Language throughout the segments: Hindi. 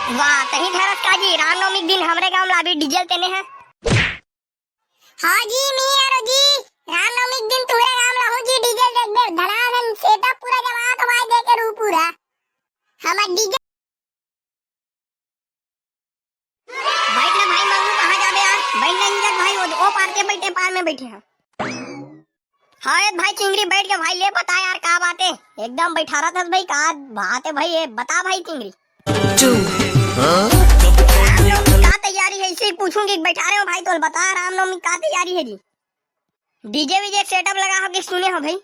वाह तही धरस काजी रामनवमी के दिन हमरे गांव लाबी डीजल तेने है। हाँ जी मियारो जी, रामनवमी के दिन तुम्हारे गांव ला हो जी डीजल देख बे धड़ाधन सेटअप पूरा जमा तो भाई देखे रू पूरा हमार डीजल। बैठ ना भाई मंगू कहाँ जाबे यार, बैठ ना इंजत भाई ओ पार के बैठे पार में बैठे हैं। हाँ भाई चिंगरी बैठ के भाई ले बता यार का बात है, एकदम बैठा रहा था भाई का बात है भाई, ये बता भाई चिंगरी रामनवमी का तैयारी है, इसे ही पूछूंगी बैठा रहे हो भाई तो बता रामनवमी का तैयारी है जी। डीजे वीजे सेटअप लगा हो कि सुने हो भाई?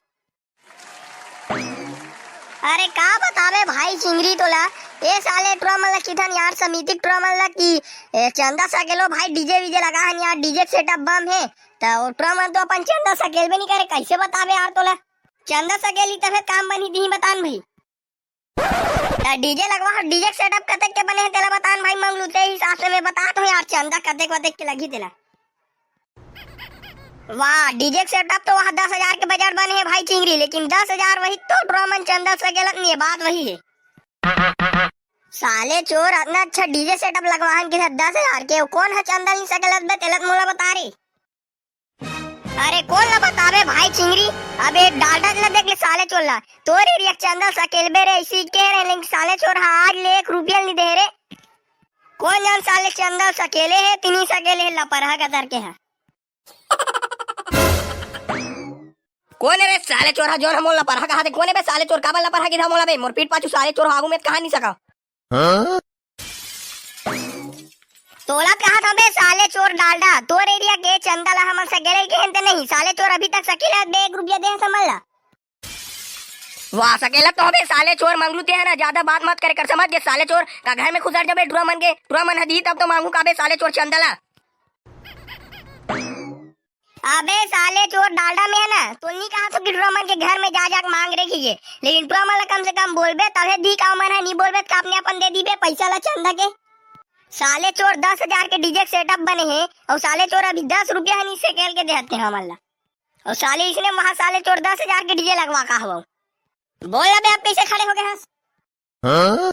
अरे का बतावे भाई चिंगरी तोला ए साले ट्रमल किधन यार समिति ट्रमल की चंदा सकेलो भाई डीजे वीजे लगा है यार, डीजे सेटअप बम है तो ट्रमल तो अपन चंदा सकेल भी नहीं करे, कैसे बतावे यार तोला चंदा सकेली तब काम बनी दी बतान भाई। डीजे लगवा डीजे सेटअप कतक के बने हैं तेला बतान भाई मंगलू ते हिसाब से मैं बता तो यार चंदा कतक वतक के लगी तेला। वाह डीजे सेटअप तो वहाँ 10,000 के बजट बने हैं भाई चिंगरी, लेकिन 10,000 वही तो ड्रमन चंदा सकेलत नहीं है, बात वही है। साले चोर इतना अच्छा डीजे सेटअप लगवाहन के 10,000 के कौन है चंदा नहीं सकेलत बे तेलत मोला बता रे। अरे कौन ना बतावे भाई चिंगरी, अबे डालडा ला देख ले साले चोर ला तोर एरिया चंदा सकेलबे रे इसी कह रहे, लेकिन साले चोर आज ले 1 रुपया नहीं दे रे। कौन जान साले चंदा सकेले है तिनी सकेले है लपरहा का दर के है। कौन है रे साले चोर हा जोन हमोला परहा कहा दे कौन है बे साले चोर काबल परहा की मोला बे मोर पीठ पाछू साले चोर आगू में कहां नहीं सका। हां तोला कहा था बे साले चोर डालडा तोर एरिया के चंदा ला हमन सकेले के हंते नहीं, साले चोर अभी तक सकेला दे 1 रुपया दे समझ ला। वाह सकेला तो बे साले चोर मंगलू ते है ना, ज्यादा बात मत करे कर समझ गए साले चोर का घर में खुसर जबे ड्रमन के ड्रमन हदी तब तो मांगू का बे साले चोर चंदा ला। अबे साले चोर डालडा में है ना तो नहीं कहा तो कि ड्रमन के घर में जा जा मांग रही है, लेकिन ड्रमन कम से कम बोलबे तबे दी का मन है, नहीं बोलबे तो अपने अपन दे दी बे पैसा ला चंदा के। साले चोर 10,000 के डीजे सेटअप बने हैं और साले चोर अभी 10 रुपया नहीं सेकेल के देते हैं हमारा, और साले इसने वहाँ साले चोर 10,000 के डीजे लगवा का हुआ। बोल अबे आप कैसे खड़े हो गए हैं?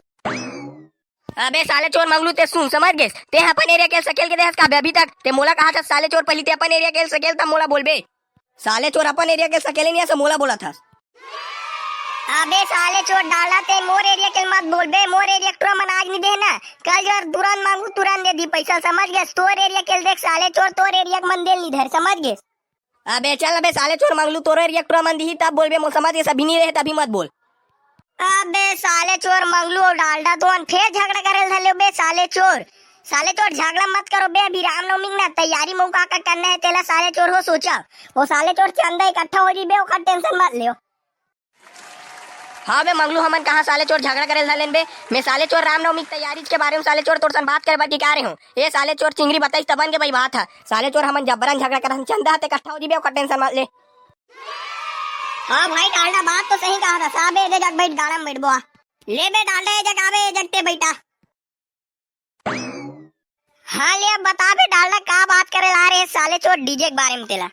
अबे साले चोर मंगलू ते सुन समझ गए ते अपन एरिया के सकेल के देहस का अभी तक ते मोला कहा था साले चोर पहले ते अपन एरिया के सकेल तब मोला बोलबे, साले चोर अपन एरिया के सकेले नहीं ऐसा मोला बोला था। अबे साले चोर डाला ते मोर एरिया के मत बोलबे, मोर एरिया तो मन आज नहीं देना कल जर तुरंत मांगू तुरंत दे दी पैसा समझ गए, तोर एरिया के देख साले चोर तोर एरिया मन दे नहीं धर समझ गए। अबे चल अबे साले चोर मंगलू तोर एरिया तो मन दी तब बोलबे मो समझ गए, सभी नहीं रहे तभी मत बोल। अबे साले चोर मंगलू और डालडा तो फिर झगड़ा करे धले बे साले चोर झगड़ा मत करो बे, अभी रामनवमी ना तैयारी मौका का करना है तेला साले चोर हो सोचा वो साले चोर चंदा इकट्ठा हो जी बे ओकर टेंशन मत लियो। हाँ बे मंगलू हमन कहाँ साले चोर झगड़ा करे धलेन बे, मैं साले चोर रामनवमी की तैयारी के बारे में साले चोर तोर सन बात करे बाकी क्या रहे हूँ ये साले चोर चिंगरी बताई तबन के भाई बात है, साले चोर हमन जबरन झगड़ा कर चंदा ते इकट्ठा हो जी बे ओकर टेंशन मत ले। हाँ भाई डालडा बात तो सही कहा था साबे दे जग बैठ गाड़ा में बैठ बोआ ले बे डालडा ये जग आवे जगते बैठा। हाँ ले अब बता बे डालडा का बात करे ला रहे साले चोर डीजे के बारे में तेला।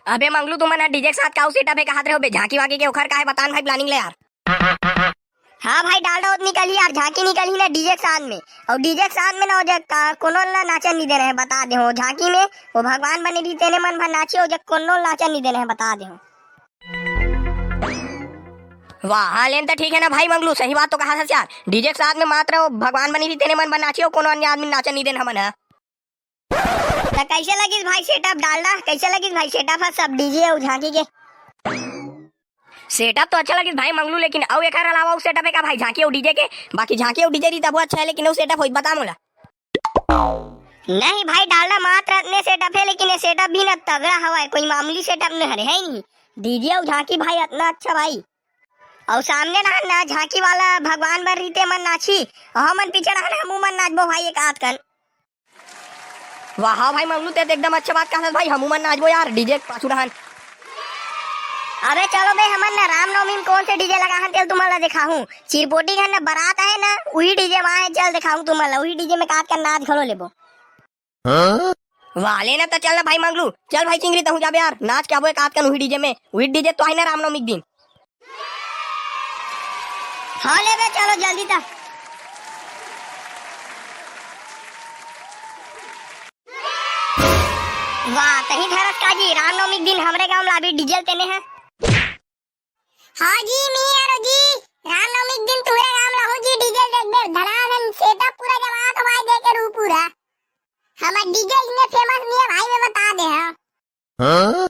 अबे मंगलू तुम ना डीजे के साथ का सेटअप है कहा रहे हो बे झांकी वाकी के उखर का है बतान भाई प्लानिंग ले यार। हाँ भाई डालडा उत निकली यार झांकी निकली ना डीजे के साथ में, और डीजे के साथ में ना जग कोनो ना नाचन नहीं दे रहे हैं बता दे हो, झांकी में वो भगवान बने दी तेने मन भर नाची हो जग कोनो नाचन नहीं दे रहे हैं बता दे हो। वाह हाँ लेन तो ठीक है ना भाई मंगलू सही बात तो कहा था यार, डीजे के साथ में मात्र वो भगवान बनी थी तेने मन भर नाची हो कोनो अन्य आदमी नाचन नहीं देना मन है। कैसे लगी भाई सेटअप डालडा, कैसे लगी भाई सेटअप है सब डीजे और झांकी के? सेटअप तो अच्छा लगी भाई मंगलू, लेकिन और एक अलावा वो सेटअप है का भाई झांकी और डीजे के, बाकी झांकी और डीजे तब अच्छा है लेकिन वो सेटअप हो बता मोला। नहीं भाई डालडा मात्र इतने सेटअप है लेकिन ये सेटअप भी ना तगड़ा हवा है, कोई मामूली सेटअप नहीं है नहीं, डीजे और झांकी भाई इतना अच्छा भाई, और सामने ना झांकी वाला भगवान बन रीते मन नाची और हमन पीछे ना हमू मन नाचबो भाई एक हाथ कर। वाह भाई मंगलू ते एकदम अच्छा बात कहा भाई हमू मन नाचबो यार डीजे पाछू रहन। अबे चलो बे हमन ना रामनवमी में कौन से डीजे लगा हन तेल तुम्हारा दिखाऊं, चिरपोटी का ना बारात है ना वही डीजे वहां है, चल दिखाऊं तुम्हारा वही डीजे में काट कर नाच खड़ो लेबो। वाह लेना तो चल ना भाई मंगलू, चल भाई चिंगरी तहु जाबे यार नाच क्या बोए काट कर वही डीजे में, वही डीजे तो है ना रामनवमी के दिन। हाँ ले बे चलो जल्दी तक। वाह तही धरत काजी रामनवमी के दिन हमरे गांव ला भी डीजल तेने हैं। हाँ जी मियारो जी रामनवमी के दिन तुम्हारे गांव ला हो जी डीजल देख बे धड़ाधन सेटअप पूरा जमा तो भाई देखे रू पूरा हमार डीजल ने फेमस नहीं है भाई मैं बता दे हां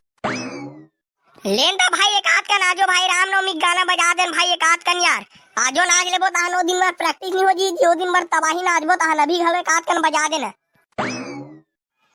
लेन तो भाई एक आध कन आजो भाई रामनवमी के गाना बजा देन भाई एक आध कन यार आजो नाच लेबो तहन ओ दिन भर प्रैक्टिस नहीं हो जी जो दिन भर तबाही नाचबो तहन अभी घलो एक आध कन बजा देना।